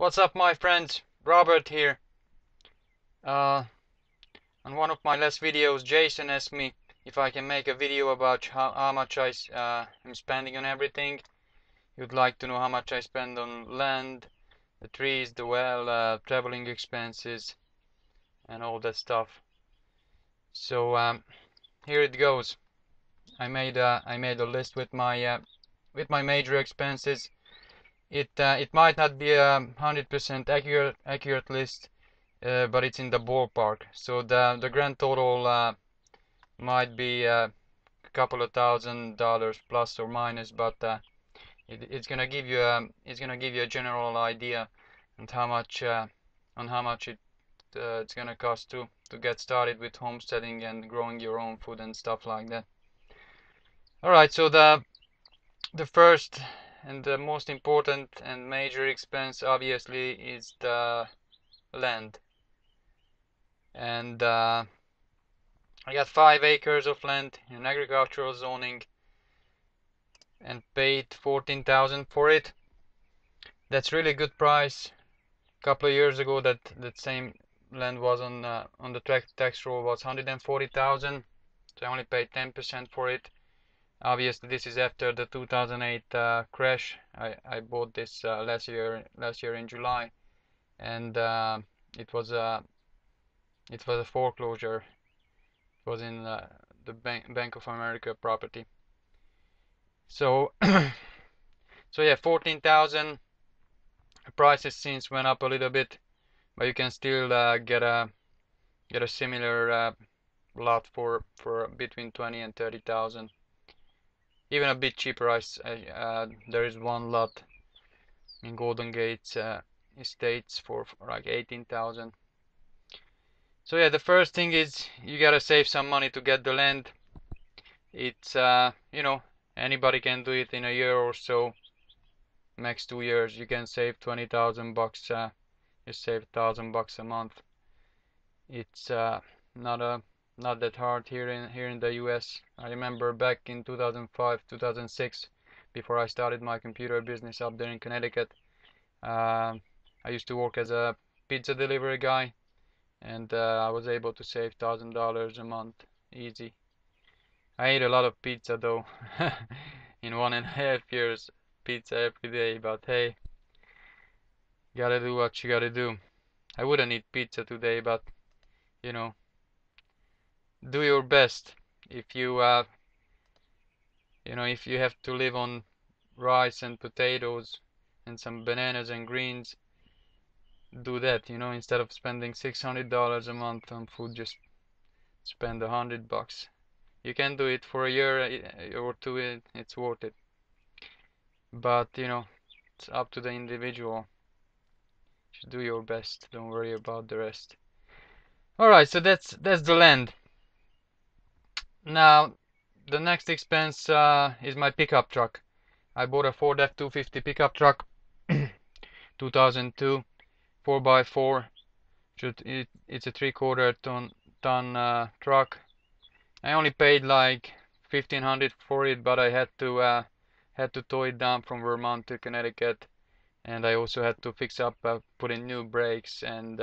What's up, my friends? Robert here. On one of my last videos, Jason asked me if I can make a video about how much I am spending on everything. You'd like to know how much I spend on land, the trees, the well, traveling expenses, and all that stuff. So here it goes. I made a list with my major expenses. It might not be a 100% accurate list. But it's in the ballpark. So the grand total might be a couple of $1,000 plus or minus, but it's gonna give you a general idea on how much it's gonna cost to get started with homesteading and growing your own food and stuff like that. All right, so the first and the most important and major expense obviously is the land. And I got 5 acres of land in agricultural zoning and paid 14,000 for it. That's really good price. A couple of years ago, that same land was on the tax roll was 140,000, so I only paid 10% for it. Obviously, this is after the 2008 crash. I bought this last year in July, and it was a foreclosure. It was in the Bank of America property. So so yeah, 14,000. Prices since went up a little bit, but you can still get a similar lot for between 20 and 30,000. Even a bit cheaper. There is one lot in Golden Gate Estates for like 18,000. So yeah, the first thing is you gotta save some money to get the land. It's anybody can do it in a year or so. Max 2 years you can save 20,000 bucks. You save $1,000 a month. It's not that hard here in the US. I remember back in 2005 2006, before I started my computer business up there in Connecticut, I used to work as a pizza delivery guy, and I was able to save $1,000 a month easy. I ate a lot of pizza though. In 1.5 years, pizza every day, but hey, gotta do what you gotta do. I wouldn't eat pizza today, but you know, do your best. If you if you have to live on rice and potatoes and some bananas and greens, do that. Instead of spending $600 a month on food, just spend $100. You can do it for a year or two. It's worth it. But it's up to the individual. Just do your best. Don't worry about the rest. All right, so that's the land. Now, the next expense is my pickup truck. I bought a Ford F-250 pickup truck, 2002, 4x4. It's a 3/4 ton truck. I only paid like $1,500 for it, but I had to tow it down from Vermont to Connecticut, and I also had to fix up, put in new brakes, and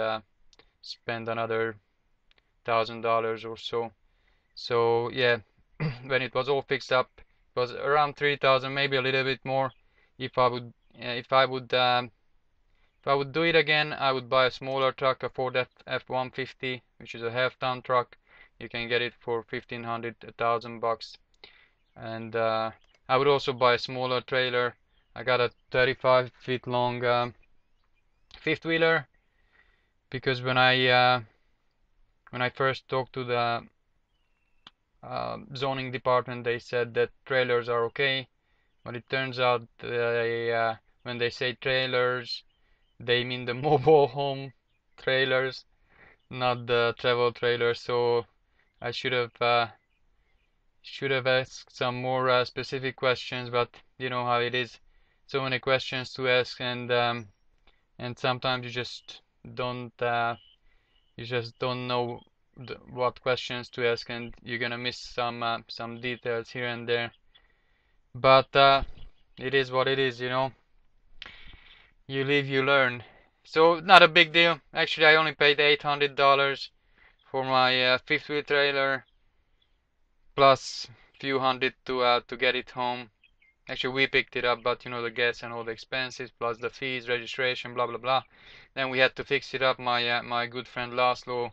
spend another $1,000 or so. So yeah, when it was all fixed up, it was around 3,000, maybe a little bit more. If I would do it again, I would buy a smaller truck, a Ford F-150, which is a half-ton truck. You can get it for $1,500, $1,000. And I would also buy a smaller trailer. I got a 35 feet long fifth wheeler, because when I first talked to the zoning department, they said that trailers are okay, but it turns out when they say trailers, they mean the mobile home trailers, not the travel trailers. So I should have asked some more specific questions, but you know how it is. So many questions to ask, and sometimes you just don't know what questions to ask, and you're gonna miss some details here and there. But it is what it is. You live, you learn. So not a big deal. Actually, I only paid $800 for my fifth wheel trailer, plus few hundred to get it home. Actually, we picked it up, but you know the gas and all the expenses, plus the fees, registration, blah blah blah. Then we had to fix it up. My good friend Laszlo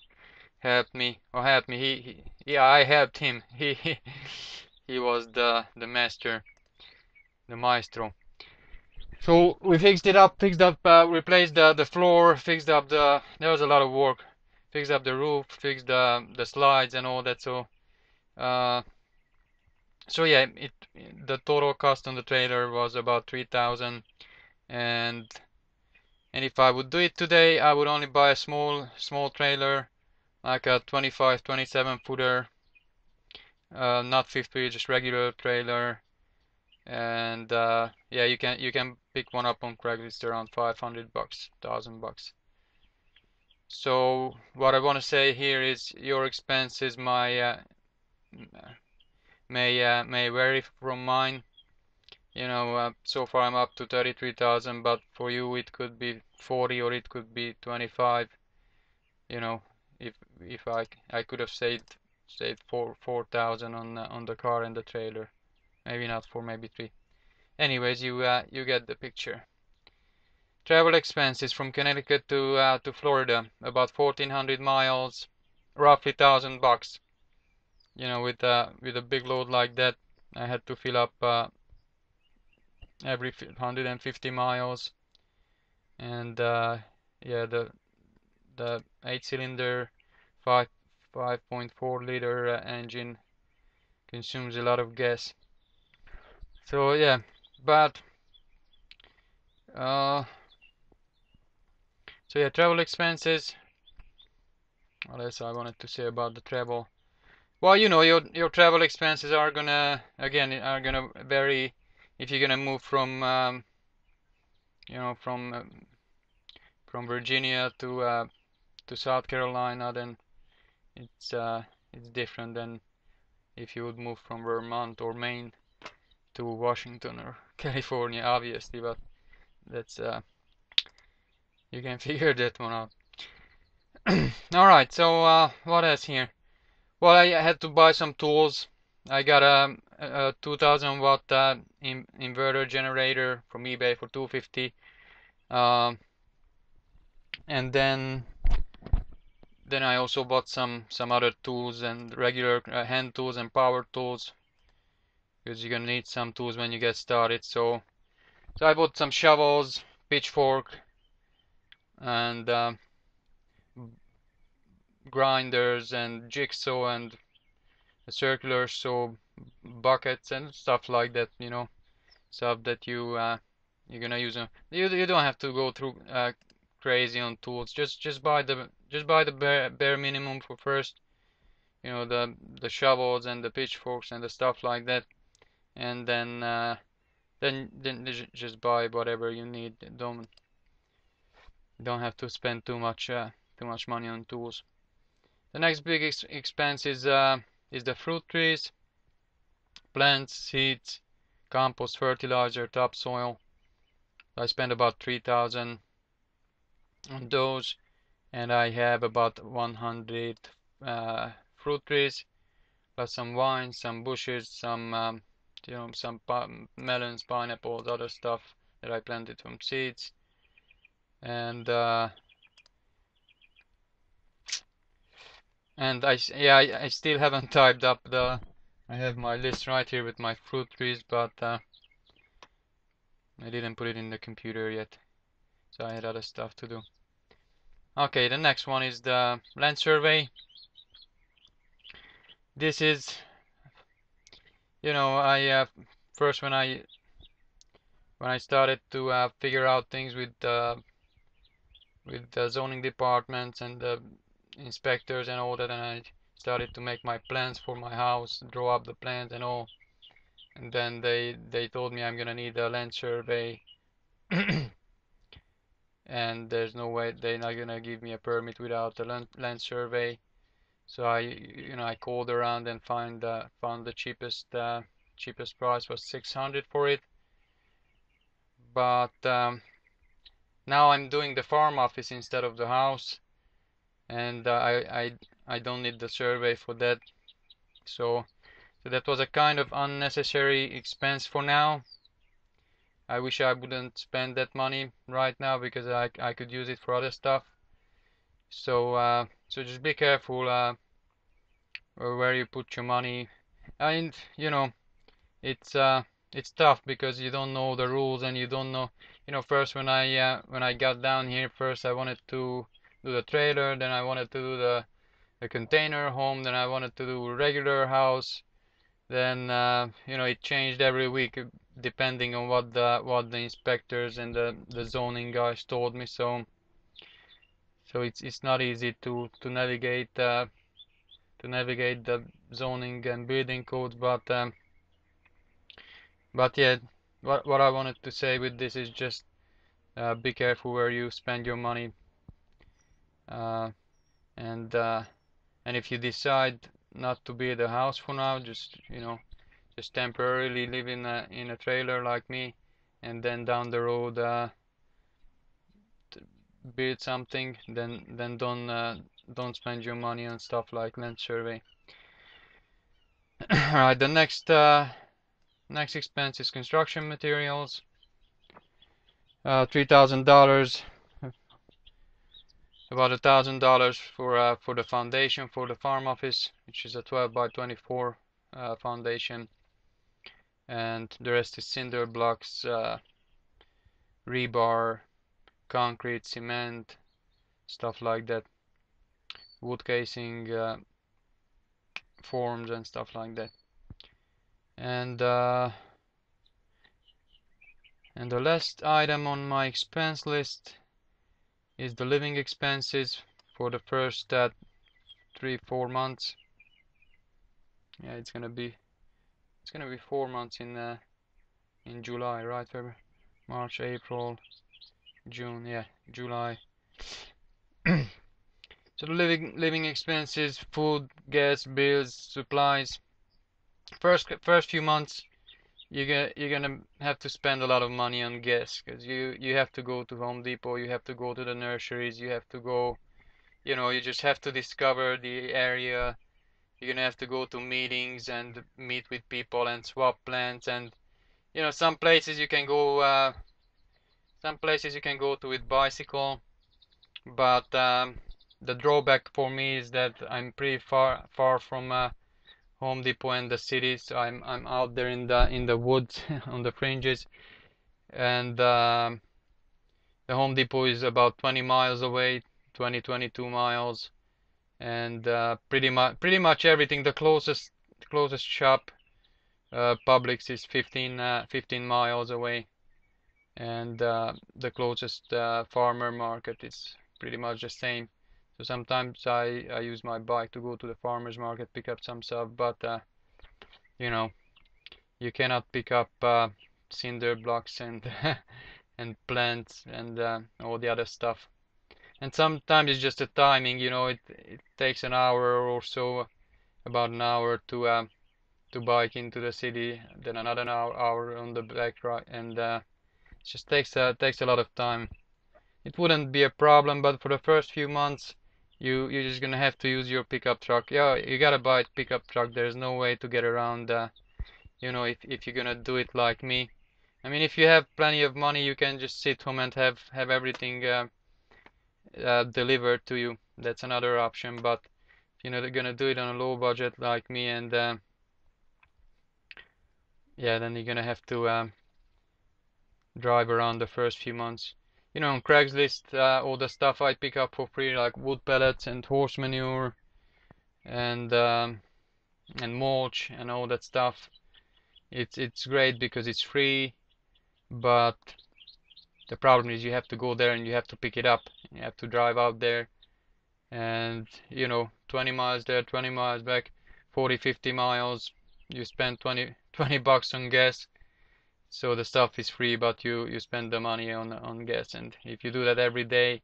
helped me, or helped me. Yeah, I helped him. He was the master, the maestro. So we fixed up, replaced the floor, fixed up there was a lot of work, fixed up the roof, fixed the slides and all that. Uh, so yeah, the total cost on the trailer was about 3,000, and if I would do it today, I would only buy a small trailer, like a 25, 27 footer, not fifth wheel, just regular trailer. And yeah, you can pick one up on Craigslist around 500 bucks, 1,000 bucks. So what I want to say here is your expenses may vary from mine. You know, so far I'm up to 33,000, but for you it could be 40 or it could be 25. You know, if I could have saved 4,000 on the car and the trailer, maybe not 4, maybe 3. Anyways, you get the picture. Travel expenses from Connecticut to Florida, about 1,400 miles, roughly 1,000 bucks. You know, with a big load like that, I had to fill up every 150 miles, and yeah, the 8-cylinder 5.4 liter engine consumes a lot of gas. So yeah, but uh, so yeah, travel expenses. What else I wanted to say about the travel? Well, you know, your travel expenses are gonna vary if you're gonna move from you know from Virginia to South Carolina. Then it's uh, it's different than if you would move from Vermont or Maine to Washington or California, obviously. But that's you can figure that one out. All right, so what else here? Well, I had to buy some tools. I got a 2000 watt inverter generator from eBay for 250. Um, and then I also bought some other tools and regular hand tools and power tools, because you're gonna need some tools when you get started. So I bought some shovels, pitchfork, and grinders and jigsaw and a circular saw, buckets and stuff like that. You know, stuff that you're gonna use them. You don't have to go through crazy on tools. Just buy the bare minimum for first. You know, the shovels and the pitchforks and the stuff like that, and then just buy whatever you need. Don't have to spend too much money on tools. The next big expense is the fruit trees, plants, seeds, compost, fertilizer, topsoil. I spent about 3,000 on those, and I have about 100 fruit trees, plus some vines, some bushes, some you know, some melons, pineapples, other stuff that I planted from seeds, and I still haven't typed up I have my list right here with my fruit trees, but I didn't put it in the computer yet, so I had other stuff to do. Okay, the next one is the land survey. This is, you know, I first when I started to figure out things with the zoning departments and the inspectors and all that, and I started to make my plans for my house, draw up the plans and all, and then they told me I'm gonna need a land survey, and there's no way they're not gonna give me a permit without a land survey. So I called around and found the cheapest price was 600 for it, but now I'm doing the farm office instead of the house, and I don't need the survey for that. So that was a kind of unnecessary expense for now. I wish I wouldn't spend that money right now because I could use it for other stuff. So so just be careful where you put your money. And it's tough because you don't know the rules and you don't know. First when I got down here, first I wanted to do the trailer, then I wanted to do the container home, then I wanted to do a regular house. Then it changed every week depending on what the inspectors and the zoning guys told me. So it's not easy to navigate the zoning and building codes, but yeah, what I wanted to say with this is just be careful where you spend your money, uh, and uh, and if you decide not to build a house for now, just temporarily live in a trailer like me, and then down the road build something, then don't spend your money on stuff like land survey. All right, the next expense is construction materials. $3,000, about $1,000 for the foundation for the farm office, which is a 12 by 24 foundation, and the rest is cinder blocks, rebar, concrete, cement, stuff like that, wood casing, forms and stuff like that. And the last item on my expense list is the living expenses for the first 3-4 months. Yeah, it's gonna be 4 months in July, right? February, March, April, June. Yeah, July. So the living expenses, food, gas, bills, supplies. First few months, you're gonna have to spend a lot of money on gas because you have to go to Home Depot, you have to go to the nurseries, you have to go, you just have to discover the area. You're gonna have to go to meetings and meet with people and swap plants, and some places you can go to with bicycle, but the drawback for me is that I'm pretty far from Home Depot and the city, so I'm out there in the woods on the fringes, and the Home Depot is about 20 miles away, 22 miles, and pretty much everything. The closest shop, Publix, is 15 miles away, and the closest farmer market is pretty much the same. So sometimes I use my bike to go to the farmer's market, pick up some stuff, but you know you cannot pick up cinder blocks and and plants and all the other stuff. And sometimes it's just the timing, it takes an hour or so, about an hour to bike into the city, then another hour on the bike ride, and it just takes a lot of time. It wouldn't be a problem, but for the first few months, you're just gonna have to use your pickup truck. Yeah, you gotta buy a pickup truck. There's no way to get around. If you're gonna do it like me. I mean, if you have plenty of money, you can just sit home and have everything delivered to you. That's another option. But they're gonna do it on a low budget like me, and yeah, then you're gonna have to drive around the first few months. On Craigslist, all the stuff I pick up for free, like wood pellets and horse manure and mulch and all that stuff. It's great because it's free, but the problem is you have to go there and you have to pick it up. You have to drive out there, and 20 miles there, 20 miles back, 40, 50 miles. You spend 20 bucks on gas. So the stuff is free, but you spend the money on gas, and if you do that every day,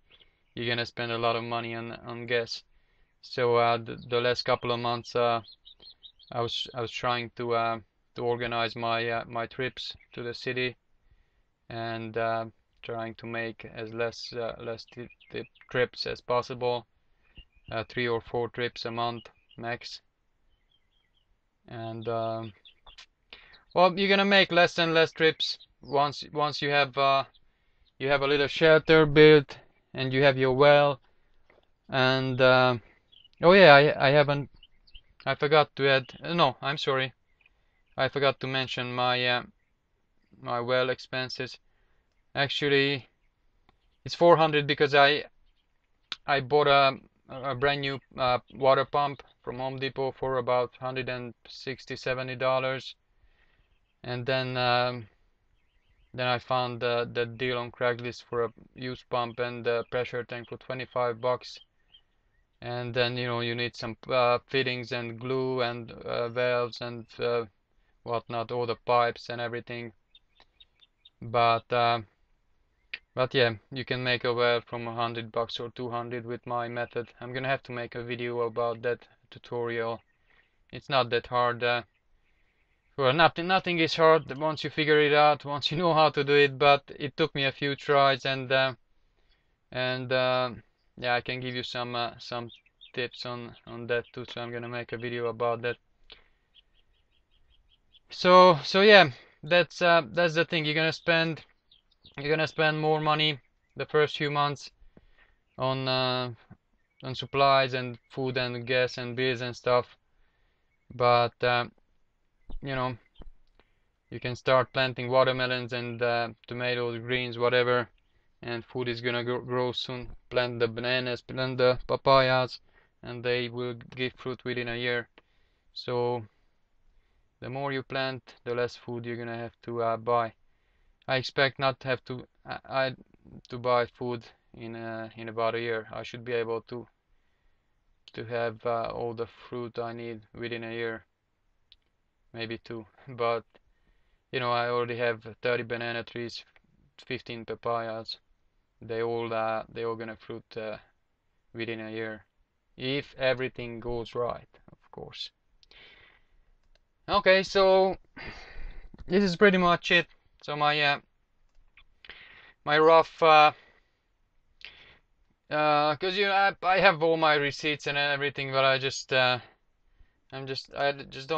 you're gonna spend a lot of money on gas. So the last couple of months, I was trying to organize my trips to the city, and trying to make as less trips as possible, 3 or 4 trips a month max. And well, you're gonna make less and less trips once you have a little shelter built and you have your well. And oh yeah, I forgot to add. No, I'm sorry. I forgot to mention my my well expenses. Actually, it's 400 because I bought a brand new water pump from Home Depot for about $160-$170, and then I found the deal on Craigslist for a used pump and a pressure tank for $25. And then you need some fittings and glue and valves and whatnot, all the pipes and everything. But yeah, you can make a well from $100 or 200 with my method. I'm gonna have to make a video about that tutorial. It's not that hard. Well, nothing is hard once you figure it out, once you know how to do it. But it took me a few tries, and yeah, I can give you some tips on that too. So I'm gonna make a video about that. So yeah, that's the thing. You're gonna spend more money the first few months on supplies and food and gas and bills and stuff. But you know, you can start planting watermelons and tomatoes, greens, whatever, and food is gonna grow soon. Plant the bananas, plant the papayas, and they will give fruit within a year. So the more you plant, the less food you're gonna have to buy. I expect not to have to buy food in about a year. I should be able to have all the fruit I need within a year, maybe 2. But I already have 30 banana trees, 15 papayas. They all gonna fruit within a year, if everything goes right, of course. Okay, so this is pretty much it. So my rough, because I have all my receipts and everything, but I just don't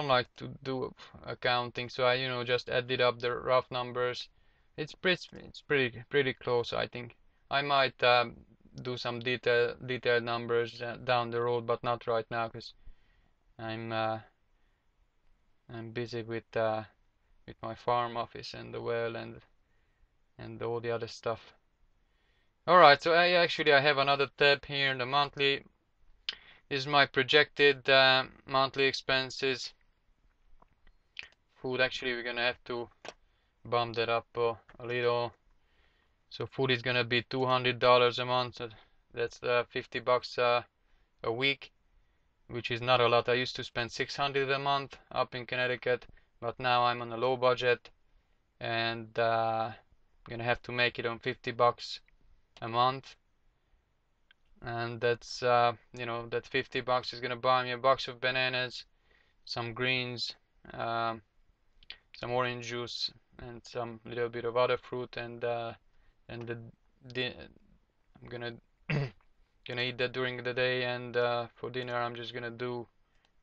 like to do accounting, so I just added up the rough numbers. It's pretty close, I think. I might do some detailed numbers down the road, but not right now, because I'm busy with my farm office and the well and all the other stuff. Alright, so I have another tab here in the monthly. This is my projected monthly expenses. Food, actually we're gonna have to bump that up a little. So food is gonna be $200 a month. So that's $50 a week, which is not a lot. I used to spend $600 a month up in Connecticut, but now I'm on a low budget, and I'm gonna have to make it on $50 a month. And that's that $50 is gonna buy me a box of bananas, some greens, some orange juice, and some little bit of other fruit, and I'm gonna eat that during the day, and for dinner I'm just gonna do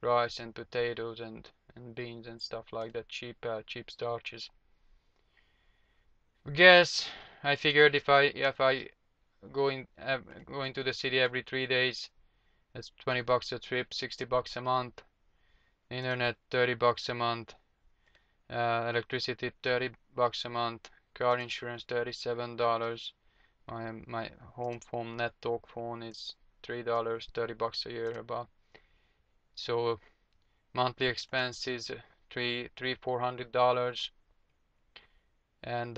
rice and potatoes and beans and stuff like that, cheap starches. Gas, I figured if I going to the city every 3 days, that's $20 a trip, $60 a month. Internet $30 a month. Electricity $30 a month. Car insurance $37. My home phone net talk phone is $3, $30 a year about. So monthly expenses $400, and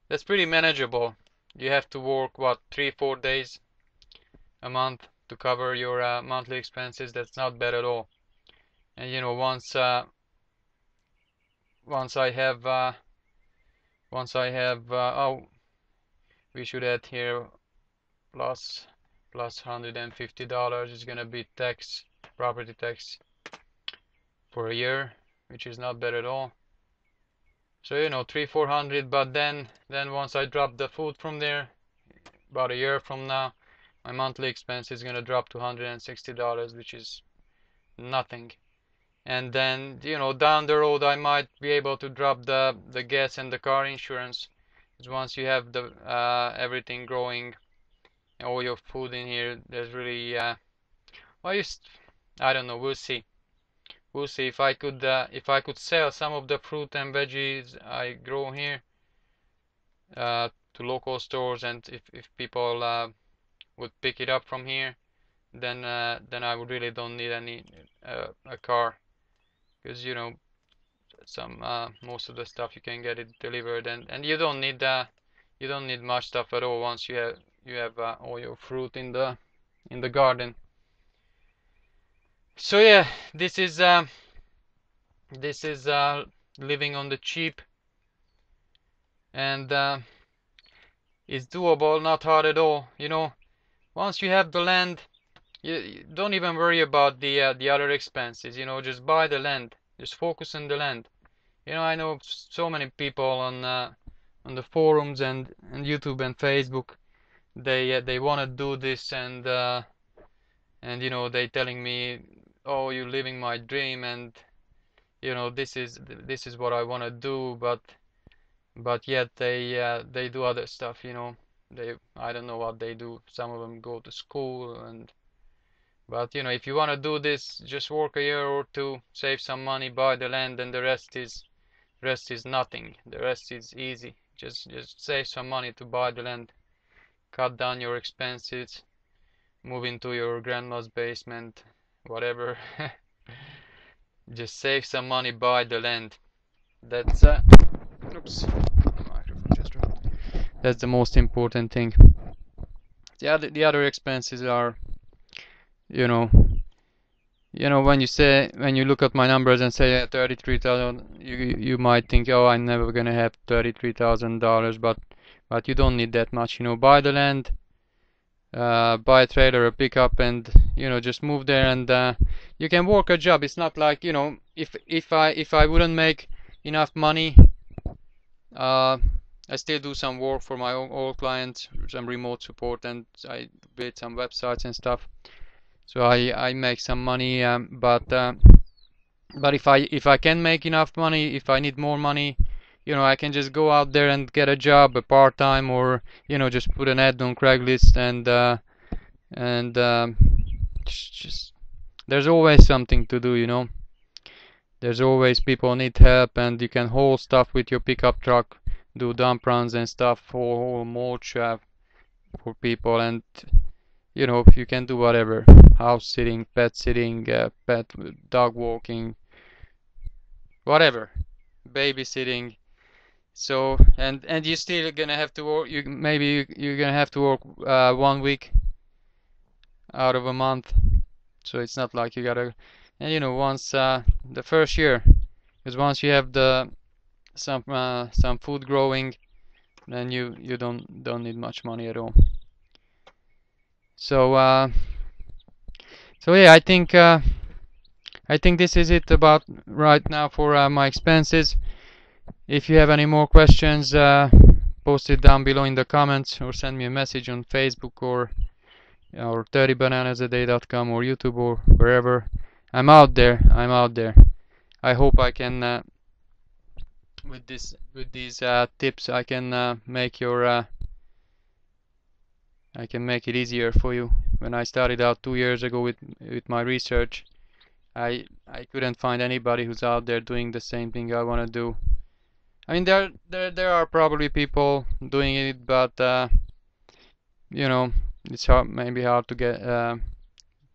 that's pretty manageable. You have to work what, 3-4 days a month to cover your monthly expenses. That's not bad at all. And once I have oh, we should add here plus $150 is gonna be property tax for a year, which is not bad at all. So 300-400, but then once I drop the food from there, about a year from now, my monthly expense is gonna drop to $160, which is nothing. And then down the road I might be able to drop the gas and the car insurance, because once you have the everything growing, all your food in here, there's really well, I don't know, we'll see. We'll see if I could sell some of the fruit and veggies I grow here to local stores, and if people would pick it up from here, then I would really don't need any a car, because some most of the stuff you can get it delivered, and you don't need much stuff at all once you have all your fruit in the garden. So yeah, this is living on the cheap, and it's doable, not hard at all. Once you have the land, you don't even worry about the other expenses. Just buy the land, just focus on the land. I know so many people on the forums and YouTube and Facebook. They want to do this, and they telling me, oh, you're living my dream, and this is what I want to do, but yet they do other stuff. I don't know what they do. Some of them go to school, but if you want to do this, just work a year or two, save some money, buy the land, and the rest is nothing. The rest is easy. Just save some money to buy the land, cut down your expenses, move into your grandma's basement, whatever. Just save some money, buy the land. That's oops, microphone just dropped. That's the most important thing. The other expenses are, when you look at my numbers and say 33,000, you might think, oh, I'm never gonna have $33,000, but you don't need that much. Buy the land, buy a trailer, a pickup, and just move there, and you can work a job. It's not like if I wouldn't make enough money, I still do some work for my old clients, some remote support, and I build some websites and stuff. So I make some money, but if I can make enough money, if I need more money, I can just go out there and get a job, a part-time, or just put an ad on Craigslist, and just there's always something to do. There's always people need help, and you can haul stuff with your pickup truck, do dump runs and stuff for mulch for people, and you can do whatever: house sitting, pet sitting, pet dog walking, whatever, babysitting. So and you're still gonna have to work. You're gonna have to work 1 week out of a month. So it's not like you gotta. And once the first year, because once you have some food growing, then you don't need much money at all. So yeah, I think this is it about right now for my expenses. If you have any more questions, post it down below in the comments, or send me a message on Facebook or 30bananasaday.com or YouTube or wherever. I'm out there. I hope I can with these tips I can make it easier for you. When I started out 2 years ago with my research, I couldn't find anybody who's out there doing the same thing I want to do. I mean, there are probably people doing it, but it's maybe hard to get.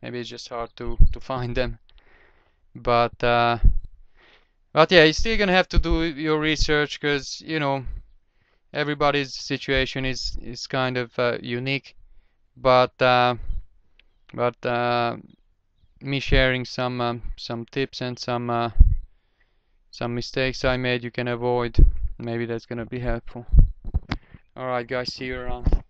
Maybe it's just hard to find them. But yeah, you're still gonna have to do your research, because everybody's situation is kind of unique. But me sharing some tips and some mistakes I made you can avoid. Maybe that's gonna be helpful. Alright guys, see you around.